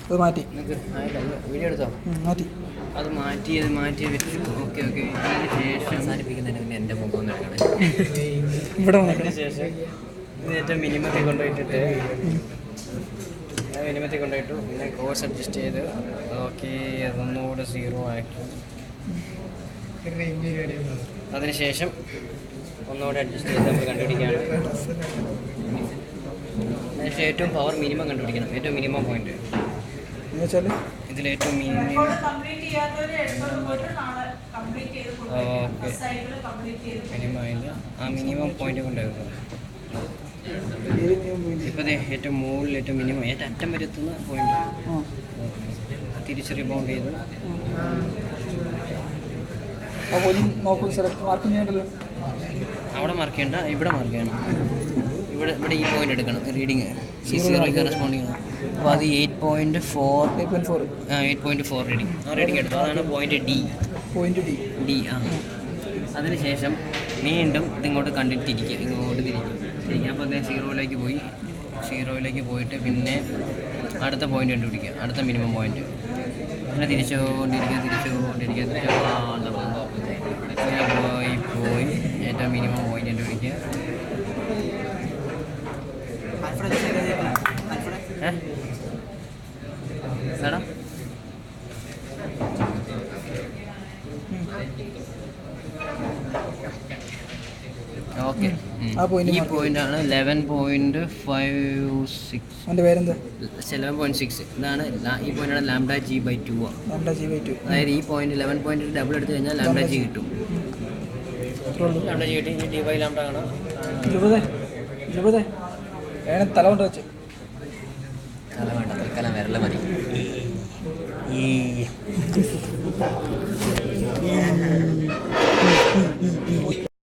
അത് മാറ്റി വീഡിയോ എടുത്തോ? മാറ്റി അത് മാറ്റി വെച്ചു. ഓക്കെ അതിന് ശേഷം അവസാനിപ്പിക്കുന്നതിന് പിന്നെ എൻ്റെ മുഖം ഒന്ന് എടുക്കണം. ഇവിടെ അതിന് ശേഷം ഇത് ഏറ്റവും മിനിമത്തിൽ കൊണ്ടുപോയിട്ടിട്ട് പിന്നെ കോഴ്സ് അഡ്ജസ്റ്റ് ചെയ്ത് ഓക്കെ അതൊന്നുകൂടെ 0 ആക്കി. അതിനുശേഷം ഒന്നുകൂടെ അഡ്ജസ്റ്റ് ചെയ്ത് നമ്മൾ കണ്ടുപിടിക്കുകയാണ്. അതിനുശേഷം ഏറ്റവും പവർ മിനിമം കണ്ടുപിടിക്കണം. ഏറ്റവും മിനിമം പോയിന്റ് ഇതിൽ ഏറ്റവും മിനിമം. ഓക്കെ മിനിമം ആയില്ല. ആ മിനിമം പോയിന്റ് കൊണ്ടായിരുന്നു ഇപ്പോൾ ഏറ്റവും മുകളിൽ ഏറ്റവും മിനിമം ഏറ്റവും അറ്റം വരെ എത്തുന്ന പോയിന്റ് തിരിച്ച് റിബൗണ്ട് ചെയ്ത് അവിടെ മാർക്ക് ചെയ്യണ്ട, ഇവിടെ മാർക്ക് ചെയ്യണം. ഇവിടെ ഈ പോയിന്റ് എടുക്കണം. റീഡിങ് കറസ്പോണ്ടിങ് ആണ്. അപ്പോൾ അത് 8.4 റീഡിങ്. ആ റീഡിങ് എടുത്തു. അതാണ് പോയിന്റ് ഡി. അതിനുശേഷം വീണ്ടും ഇതിങ്ങോട്ട് കണ്ടിട്ടിരിക്കുക. ഇങ്ങോട്ട് തിരിക്കും. അപ്പോൾ അത് 0യിലേക്ക് പോയിട്ട് പിന്നെ അടുത്ത പോയിന്റ് കണ്ടുപിടിക്കുക. അടുത്ത മിനിമം പോയിന്റ്. പിന്നെ തിരിച്ചു കൊണ്ടിരിക്കുക. പോയി ഏറ്റവും മിനിമം പോയിന്റ് കണ്ടുപിടിക്കുക. സാടാ ഓക്കെ. ഈ പോയിന്റാണ് 11.56. 11.6. ഇതാണ് ഈ പോയിന്റാണ് λg/2. അതായത് ഈ പോയിന്റ് 11 പോയിന്റ് ഡബിൾ എടുത്തു കഴിഞ്ഞാൽ λg കിട്ടും. λg കിട്ടി. ഇനി d/λ ആണ്. തല കൊണ്ട് വെച്ച് തല വേണ്ട, തൽക്കാലം വിരല മതി.